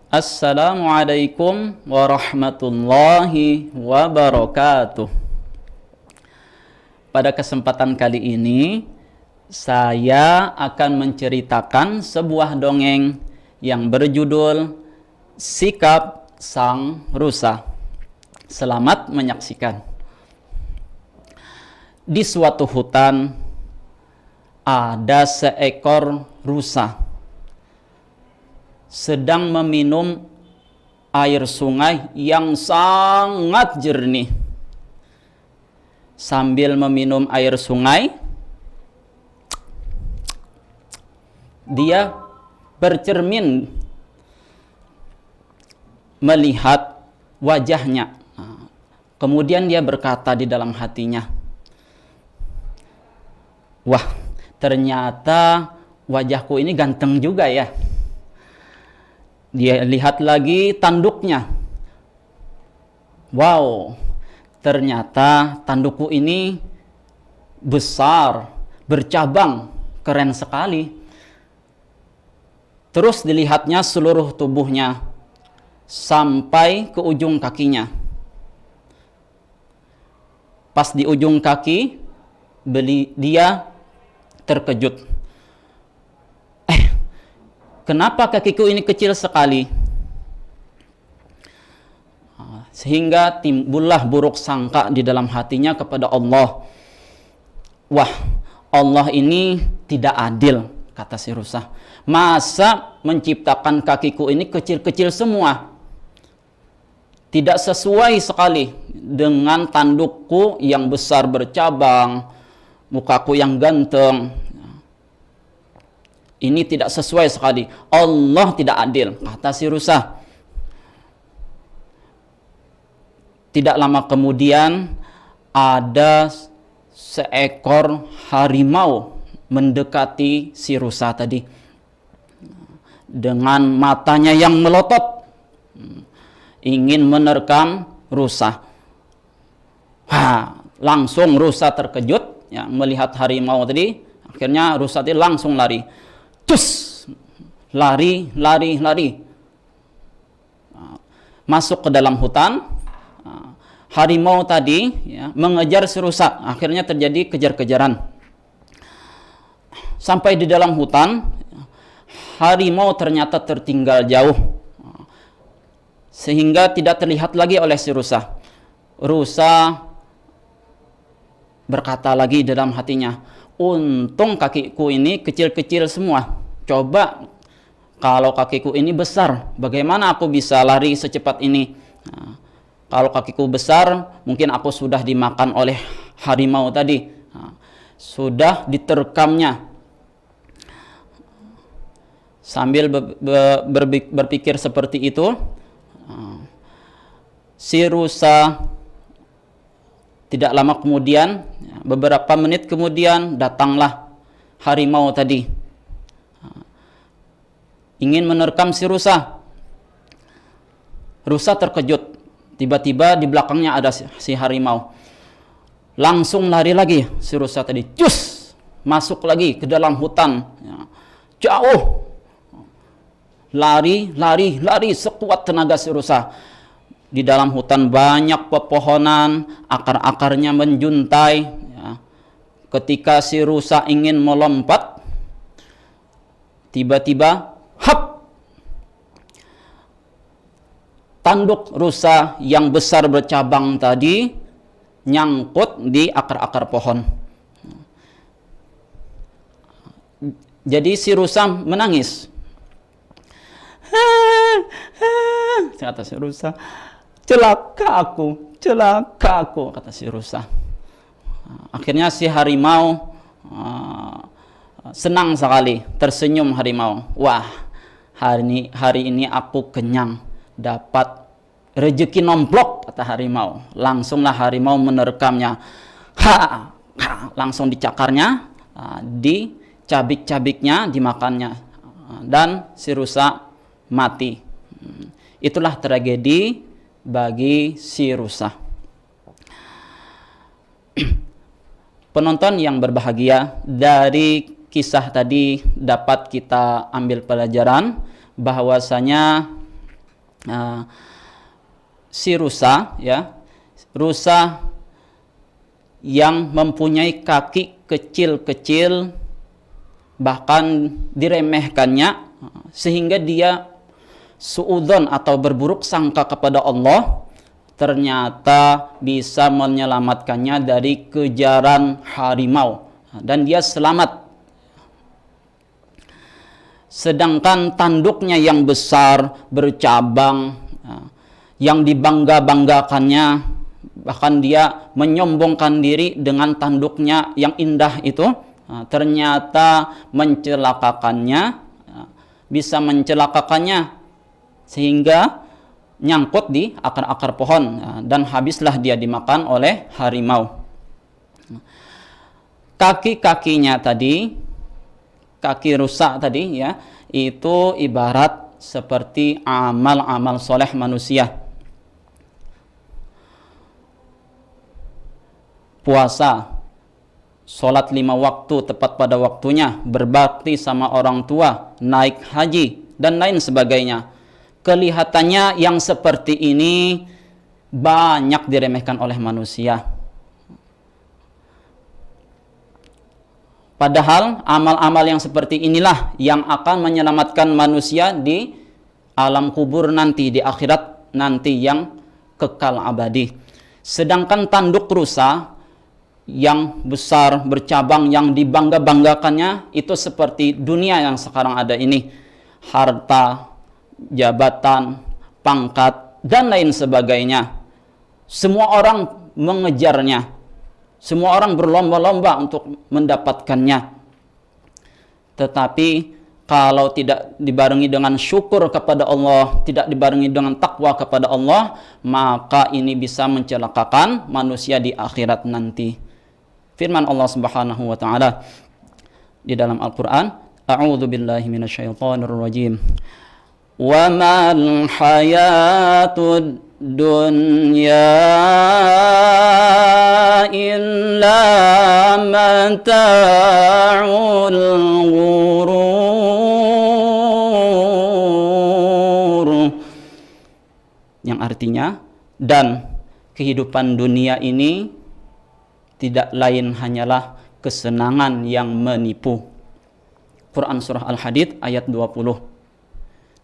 Assalamualaikum warahmatullahi wabarakatuh. Pada kesempatan kali ini, saya akan menceritakan sebuah dongeng yang berjudul Sikap Sang Rusa. Selamat menyaksikan. Di suatu hutan, ada seekor rusa sedang meminum air sungai yang sangat jernih. Sambil meminum air sungai, dia bercermin melihat wajahnya. Kemudian dia berkata di dalam hatinya, "Wah, ternyata wajahku ini ganteng juga ya." Dia lihat lagi tanduknya. Wow, ternyata tandukku ini besar, bercabang, keren sekali. Terus dilihatnya seluruh tubuhnya sampai ke ujung kakinya. Pas di ujung kaki, dia terkejut. Kenapa kakiku ini kecil sekali? Sehingga timbullah buruk sangka di dalam hatinya kepada Allah. Wah, Allah ini tidak adil, kata si rusa. Masa menciptakan kakiku ini kecil-kecil semua? Tidak sesuai sekali dengan tandukku yang besar bercabang, mukaku yang ganteng. Ini tidak sesuai sekali. Allah tidak adil, kata si rusa. Tidak lama kemudian ada seekor harimau mendekati si rusa tadi dengan matanya yang melotot, ingin menerkam rusa. Langsung rusa terkejut ya, melihat harimau tadi. Akhirnya rusa tadi langsung lari. Tus, lari. Masuk ke dalam hutan. Harimau tadi ya, mengejar si rusa. Akhirnya terjadi kejar-kejaran. Sampai di dalam hutan, harimau ternyata tertinggal jauh, sehingga tidak terlihat lagi oleh si rusa. Rusa berkata lagi dalam hatinya, untung kakiku ini kecil-kecil semua. Coba kalau kakiku ini besar, bagaimana aku bisa lari secepat ini? Kalau kakiku besar, mungkin aku sudah dimakan oleh harimau tadi. Sudah diterkamnya. Sambil berpikir seperti itu, si rusa tidak lama kemudian, beberapa menit kemudian, datanglah harimau tadi. Ingin menerkam si rusa. Rusa terkejut. Tiba-tiba di belakangnya ada si harimau. Langsung lari lagi si rusa tadi. Cus! Masuk lagi ke dalam hutan. Jauh. Lari sekuat tenaga si rusa. Di dalam hutan banyak pepohonan, akar-akarnya menjuntai. Ketika si rusa ingin melompat, tiba-tiba tanduk rusa yang besar bercabang tadi nyangkut di akar-akar pohon. Jadi si rusa menangis. Kata si rusa, celaka aku, kata si rusa. Akhirnya si harimau senang sekali, tersenyum harimau. Wah, hari ini aku kenyang, dapat rezeki nomplok, kata harimau. Langsunglah harimau menerkamnya. Langsung dicakarnya, dicabik-cabiknya, dimakannya, dan si rusa mati. Itulah tragedi bagi si rusa. Penonton yang berbahagia, dari kisah tadi dapat kita ambil pelajaran bahwasanya Nah, si rusa, ya, rusa yang mempunyai kaki kecil-kecil, bahkan diremehkannya, sehingga dia suudzon atau berburuk sangka kepada Allah, ternyata bisa menyelamatkannya dari kejaran harimau dan dia selamat. Sedangkan tanduknya yang besar, bercabang, yang dibangga-banggakannya, bahkan dia menyombongkan diri dengan tanduknya yang indah itu, ternyata mencelakakannya, bisa mencelakakannya sehingga nyangkut di akar-akar pohon, dan habislah dia dimakan oleh harimau. Kaki-kakinya tadi, kaki rusa tadi, ya, itu ibarat seperti amal-amal soleh manusia. Puasa, sholat 5 waktu tepat pada waktunya, berbakti sama orang tua, naik haji, dan lain sebagainya. Kelihatannya yang seperti ini banyak diremehkan oleh manusia. Padahal amal-amal yang seperti inilah yang akan menyelamatkan manusia di alam kubur nanti, di akhirat nanti yang kekal abadi. Sedangkan tanduk rusa yang besar, bercabang, yang dibangga-banggakannya itu seperti dunia yang sekarang ada ini. Harta, jabatan, pangkat, dan lain sebagainya. Semua orang mengejarnya. Semua orang berlomba-lomba untuk mendapatkannya. Tetapi kalau tidak dibarengi dengan syukur kepada Allah, tidak dibarengi dengan takwa kepada Allah, maka ini bisa mencelakakan manusia di akhirat nanti. Firman Allah Subhanahu wa taala di dalam Al-Qur'an, A'udzu billahi minasyaitonir rajim. Wa mal hayatud dunya illa mata'ul ghurur, yang artinya, dan kehidupan dunia ini tidak lain hanyalah kesenangan yang menipu. Quran surah Al-Hadid ayat 20.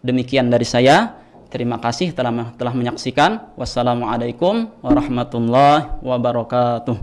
Demikian dari saya. Terima kasih telah menyaksikan. Wassalamualaikum warahmatullahi wabarakatuh.